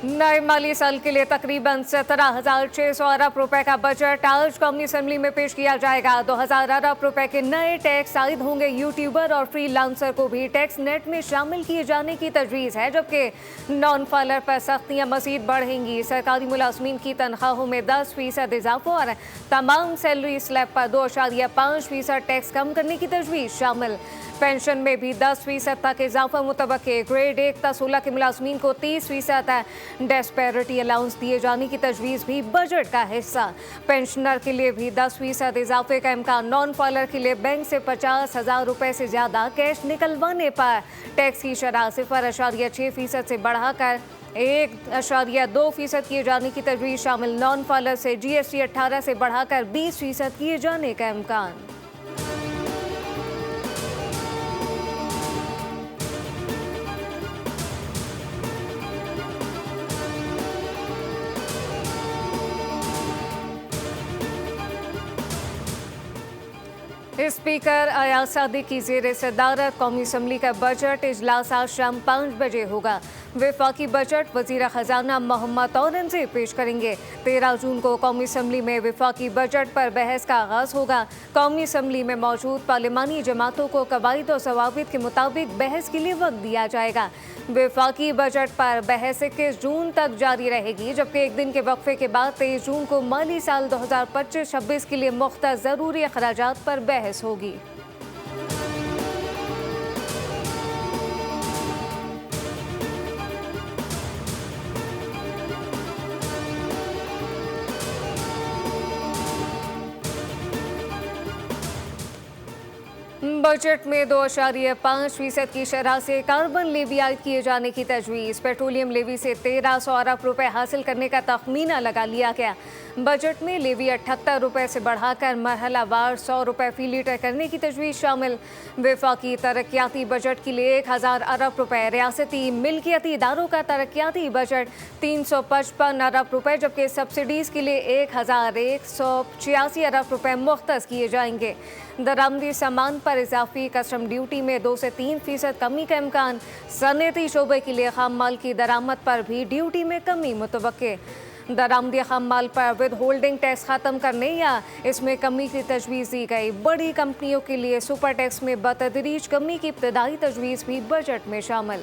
नए माली साल के लिए तकरीबन 17,600 अरब रुपए का बजट आज कौमी असेंबली में पेश किया जाएगा। 2,000 अरब रुपए के नए टैक्स आयद होंगे। यूट्यूबर और फ्रीलांसर को भी टैक्स नेट में शामिल किए जाने की तजवीज़ है, जबकि नॉन फाइलर पर सख्तियां मजीद बढ़ेंगी। सरकारी मुलाजमीन की तनख्वाहों में 10% इजाफा और तमाम सैलरी स्लैब पर 2.5% टैक्स कम करने की तजवीज़ शामिल। पेंशन में भी 10% तक इजाफा मुतवक्के। ग्रेड 1 तक 16 के मुलाजमीन को 30% डिस्पैरिटी अलाउंस दिए जाने की तजवीज़ भी बजट का हिस्सा। पेंशनर के लिए भी 10% इजाफे का इम्कान। नॉन फाइलर के लिए बैंक से 50,000 रुपए से ज़्यादा कैश निकलवाने पर टैक्स की शरह 0.6% से बढ़ाकर 1.2% किए जाने की तजवीज़ शामिल। नॉन फाइलर से GST 18 से बढ़ाकर 20% किए जाने का इम्कान। स्पीकर अयाज सादिक की ज़ेर सदारत कौमी असम्बली का बजट इजलास आज शाम 5 बजे होगा। वफाकी बजट वज़ीर ख़जाना मोहम्मद औरंगज़ेब पेश करेंगे। 13 जून को कौमी असम्बली में वफाकी बजट पर बहस का आगाज़ होगा। कौमी असम्बली में मौजूद पार्लिमानी जमातों को कवायद और ज़वाबित के मुताबिक बहस के लिए वक्त दिया जाएगा। वफाकी बजट पर बहस 21 जून तक जारी रहेगी, जबकि एक दिन के वक्फे के बाद 23 जून को माली साल 2025-26 के लिए मुख्तर ज़रूरी अखराजात पर बहस होगी। बजट में 2.5% की शरह से कार्बन लेवी आयद किए जाने की तजवीज़। पेट्रोलियम लेवी से 1,300 अरब रुपए हासिल करने का तखमीना लगा लिया गया। बजट में लेवी 78 रुपए से बढ़ाकर मरहलावार 100 रुपए फी लीटर करने की तजवीज़ शामिल। वफाकी तरक्याती बजट के लिए 1,000 अरब रुपए। रियासती मिल्कियती इदारों का तरक्याती बजट 355 अरब रुपए, जबकि सब्सिडीज़ के लिए 1,186 अरब रुपए मुख्तस किए जाएंगे। दरामदी सामान पर इजाफी कस्टम ड्यूटी में 2 से 3% कमी का इम्कान। सनती शोबे के लिए खाम माल की दरामद पर भी ड्यूटी में कमी मुतवक्के। दरामदी खाम माल पर विद होल्डिंग टैक्स ख़त्म करने या इसमें कमी की तजवीज़ दी गई। बड़ी कंपनियों के लिए सुपर टैक्स में बतदरीज कमी की इब्तदाई तजवीज़ भी बजट में शामिल।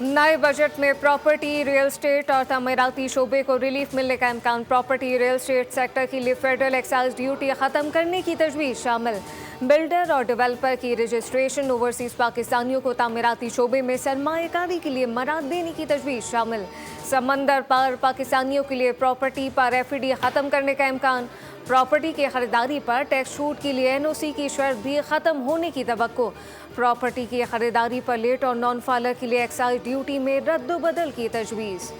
नए बजट में प्रॉपर्टी, रियल स्टेट और तमीराती शोबे को रिलीफ मिलने का इम्कान। प्रॉपर्टी रियल स्टेट सेक्टर के लिए फेडरल एक्साइज ड्यूटी ख़त्म करने की तजवीज़ शामिल। बिल्डर और डेवलपर की रजिस्ट्रेशन, ओवरसीज़ पाकिस्तानियों को तमीराती शोबे में सरमाएकारी के लिए मराद देने की तजवीज़ शामिल। समंदर पार पाकिस्तानियों के लिए प्रॉपर्टी पर FED ख़त्म करने का इम्कान। प्रॉपर्टी की खरीदारी पर टैक्स छूट के लिए NOC की शर्त भी ख़त्म होने की तवक्को। प्रॉपर्टी की खरीदारी पर लेट और नॉन फाइलर के लिए एक्साइज ड्यूटी में रद्द-बदल की तजवीज़।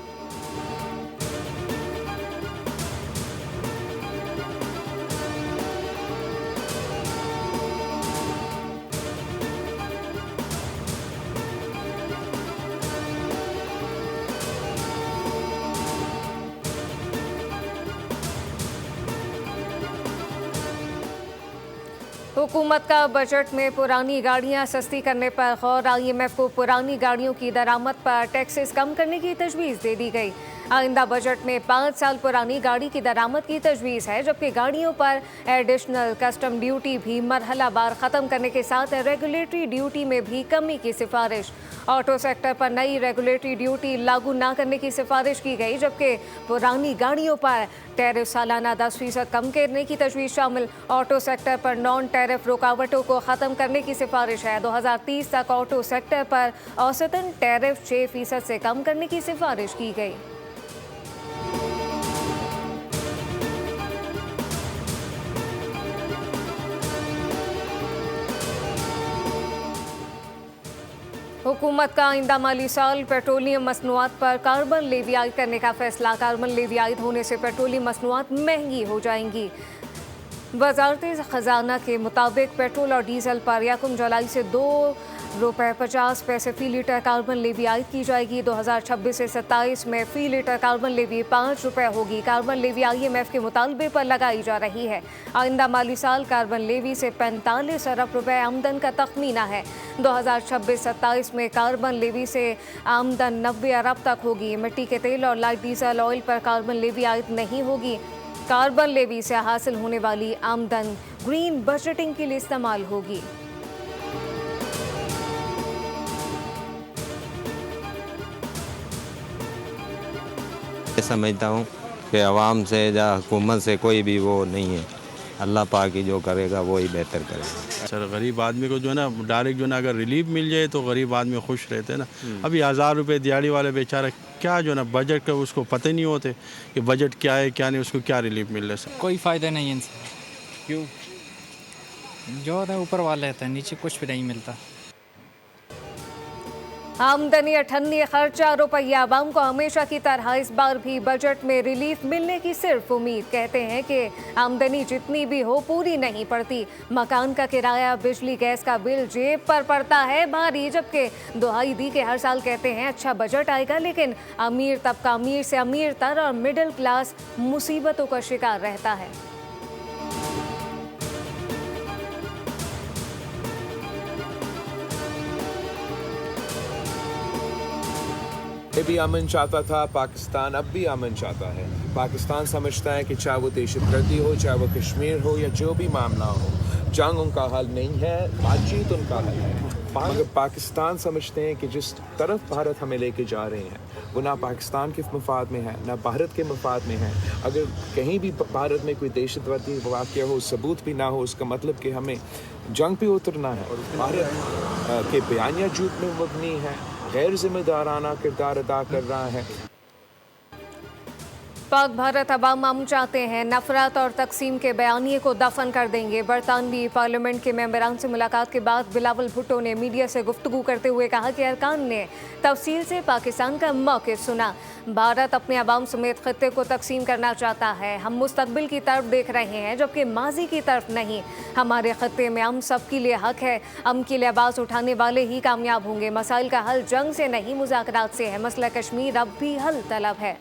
हुकूमत का बजट में पुरानी गाड़ियां सस्ती करने पर गौर। IMF को पुरानी गाड़ियों की दरामद पर टैक्सेस कम करने की तजवीज़ दे दी गई। आइंदा बजट में 5 साल पुरानी गाड़ी की दरामद की तजवीज़ है, जबकि गाड़ियों पर एडिशनल कस्टम ड्यूटी भी मरहलावार ख़त्म करने के साथ रेगुलेटरी ड्यूटी में भी कमी की सिफारिश। ऑटो सेक्टर पर नई रेगुलेटरी ड्यूटी लागू न करने की सिफारिश की गई, जबकि पुरानी गाड़ियों पर टैरिफ सालाना 10% कम करने की तजवीज़ शामिल। ऑटो सेक्टर पर नॉन टैरिफ रुकावटों को ख़त्म करने की सिफारिश है। 2030 तक ऑटो सेक्टर पर औसतन टैरिफ 6% से कम करने की सिफारिश की गई। हुकूमत का आइंदा माली साल पेट्रोलियम मसनूआत पर कार्बन लेवी आयद करने का फैसला। कार्बन लेवी आयद होने से पेट्रोलियम मसनूआत महंगी हो जाएंगी। वजारत ख़जाना के मुताबिक पेट्रोल और डीजल पर 1 जुलाई से 2 रुपए 50 पैसे फी लीटर कार्बन लेवी आयद की जाएगी। 2026 से 27 में फी लीटर कार्बन लेवी 5 रुपए होगी। कार्बन लेवी IMF के मुतालबे पर लगाई जा रही है। आइंदा माली साल कार्बन लेवी से 45 अरब रुपए आमदन का तखमीना है। 2026-27 में कार्बन लेवी से आमदन 90 अरब तक होगी। मिट्टी के तेल और लाइट डीजल ऑयल पर कार्बन लेवी आयद नहीं होगी। कार्बन लेवी से हासिल होने वाली आमदन ग्रीन बजटिंग के लिए इस्तेमाल होगी। समझता हूँ कि आवाम से या हुकूमत से कोई भी वो नहीं है। अल्लाह पाक ही जो करेगा वो ही बेहतर करेगा। सर गरीब आदमी को जो है ना डायरेक्ट जो है ना अगर रिलीफ मिल जाए तो गरीब आदमी खुश रहते हैं ना। अभी 1000 रुपये दिहाड़ी वाले बेचारा क्या जो है ना बजट का उसको पता नहीं होते कि बजट क्या है क्या नहीं, उसको क्या रिलीफ मिल रहा है। सर कोई फ़ायदा नहीं है इनसे। क्यों? जो है ऊपर वाला रहता है, नीचे कुछ भी नहीं मिलता। आमदनी अठन्नी खर्चा रुपया। आवाम को हमेशा की तरह इस बार भी बजट में रिलीफ मिलने की सिर्फ उम्मीद। कहते हैं कि आमदनी जितनी भी हो पूरी नहीं पड़ती। मकान का किराया, बिजली, गैस का बिल जेब पर पड़ता है भारी। जबकि दुहाई दी के हर साल कहते हैं अच्छा बजट आएगा, लेकिन अमीर तबका अमीर से अमीर तर और मिडिल क्लास मुसीबतों का शिकार रहता है। भी अमन चाहता था पाकिस्तान, अब भी अमन चाहता है। पाकिस्तान समझता है कि चाहे वो दहशतगर्दी हो, चाहे वो कश्मीर हो या जो भी मामला हो, जंग उनका हल नहीं है, बातचीत उनका हल है। मगर पाकिस्तान समझते हैं कि जिस तरफ भारत हमें लेके जा रहे हैं वो ना पाकिस्तान के मफाद में है ना भारत के मफाद में है। अगर कहीं भी भारत में कोई दहशतगर्दी वाक़या हो, सबूत भी ना हो, उसका मतलब कि हमें जंग पे उतरना है। और भारत के बयानिया झूठ में मबनी है, गैर जिम्मेदाराना किरदार अदा कर रहा है। पाक भारत अवाम चाहते हैं नफरत और तकसीम के बयानिए को दफन कर देंगे। बरतानवी पार्लियामेंट के मेंबरान से मुलाकात के बाद बिलावल भुट्टो ने मीडिया से गुफ्तगू करते हुए कहा कि अरकान ने तफसील से पाकिस्तान का मौक़िफ़ सुना। भारत अपने अवाम समेत खत्ते को तकसीम करना चाहता है। हम मुस्तकबिल की तरफ देख रहे हैं जबकि माजी की तरफ नहीं। हमारे खत्ते में अमन सबके लिए हक है। अमन के लिए आवाज़ उठाने वाले ही कामयाब होंगे। मसाइल का हल जंग से नहीं मुज़ाकरात से है। मसला कश्मीर अब भी हल तलब है।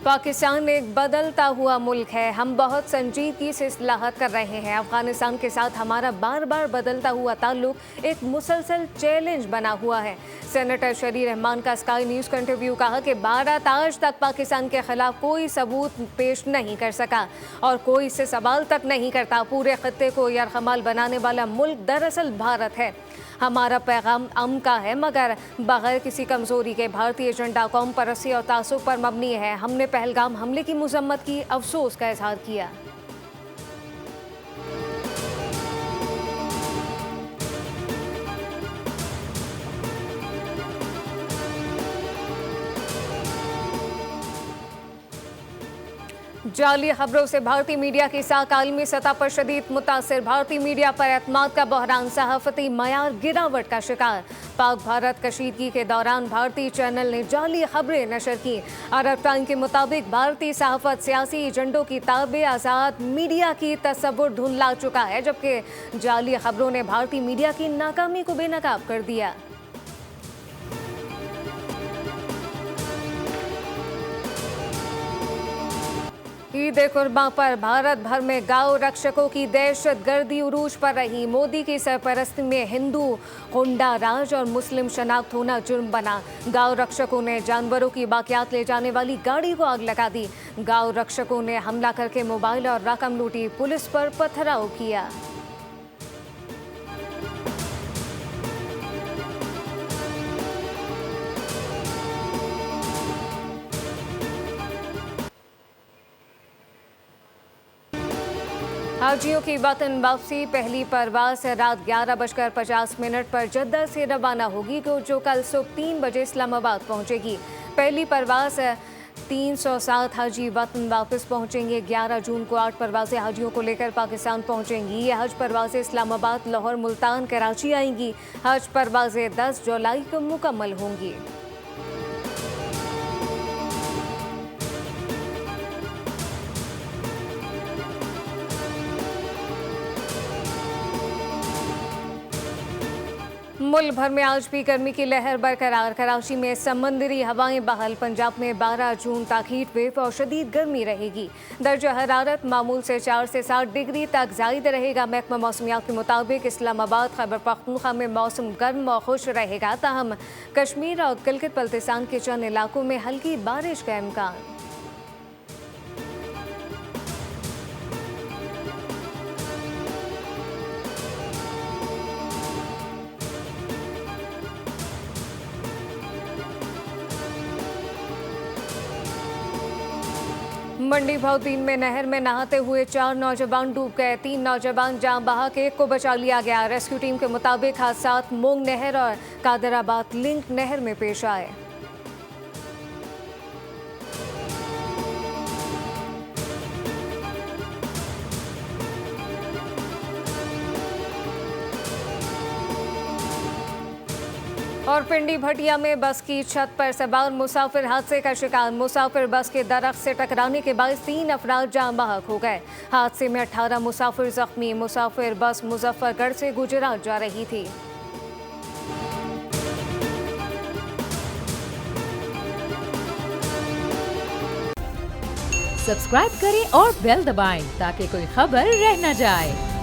पाकिस्तान एक बदलता हुआ मुल्क है। हम बहुत संजीदगी से इस्लाहत कर रहे हैं। अफगानिस्तान के साथ हमारा बार बार बदलता हुआ ताल्लुक एक मुसलसल चैलेंज बना हुआ है। सेनेटर शरी रहमान का स्काई न्यूज़ का इंटरव्यू कहा कि भारत आज तक पाकिस्तान के खिलाफ कोई सबूत पेश नहीं कर सका और कोई इससे सवाल तक नहीं करता। पूरे खत्ते को यरगमाल बनाने वाला मुल्क दरअसल भारत है। हमारा पैगाम अमन का है मगर बगैर किसी कमज़ोरी के। भारतीय एजेंडा कौम परस्ती और तासुब पर मबनी है। हमने पहलगाम हमले की मजम्मत की, अफसोस का इजहार किया। जाली खबरों से भारतीय मीडिया की साख आलमी सतह पर शदीद मुतासिर। भारतीय मीडिया पर एतमाद का बहरान, सहाफती मयार गिरावट का शिकार। पाक भारत कशीदगी के दौरान भारतीय चैनल ने जाली खबरें नशर की। अरब टाइम के मुताबिक भारतीय सहाफत सियासी एजेंडों की ताबे आज़ाद मीडिया की तस्वुर धुंधला चुका है, जबकि जाली खबरों ने भारतीय मीडिया की नाकामी को बेनकाब कर दिया। ईद कुर्बान पर भारत भर में गांव रक्षकों की दहशतगर्दी उरूज पर रही। मोदी की सरपरस्ती में हिंदू गुंडा राज और मुस्लिम शनाख्त होना जुर्म बना। गांव रक्षकों ने जानवरों की बाकियात ले जाने वाली गाड़ी को आग लगा दी। गांव रक्षकों ने हमला करके मोबाइल और रकम लूटी। पुलिस पर पथराव किया। हाजियों की वतन वापसी पहली परवाज़ रात 11:50 पर जद्दा से रवाना होगी, जो कल सुबह 3 बजे इस्लामाबाद पहुंचेगी। पहली परवाज़ 307 हाजी वतन वापस पहुंचेंगे। 11 जून को 8 परवाज़ें हाजियों को लेकर पाकिस्तान पहुंचेंगी। ये हज परवाज़ें इस्लामाबाद, लाहौर, मुल्तान, कराची आएंगी। हज परवाज़ें 10 जुलाई को मुकम्मल होंगी। मुल्क भर में आज भी गर्मी की लहर बरकरार। कराची में समंदरी हवाएं बहाल। पंजाब में 12 जून तक हीट वेव और शदीद गर्मी रहेगी। दर्जा हरारत मामूल से 4 से 7 डिग्री तक जायद रहेगा। महकमा मौसमियात के मुताबिक इस्लामाबाद, खैबर पख्तूनख्वा में मौसम गर्म और खुश रहेगा। ताहम कश्मीर और गिलगित बल्तिस्तान के चंद इलाकों में हल्की बारिश का इम्कान। मंडी भाउदीन में नहर में नहाते हुए 4 नौजवान डूब गए। 3 नौजवान जान बहा के एक को बचा लिया गया। रेस्क्यू टीम के मुताबिक हादसात मोंग नहर और कादराबाद लिंक नहर में पेश आए। और पिंडी भटिया में बस की छत पर सवार मुसाफिर हादसे का शिकार। मुसाफिर बस के दरख्त से टकराने के बाद 3 अफराद जान बहक हो गए। हादसे में 18 मुसाफिर जख्मी। मुसाफिर बस मुजफ्फरगढ़ से गुजरात जा रही थी। सब्सक्राइब करें और बेल दबाएं ताकि कोई खबर रह न जाए।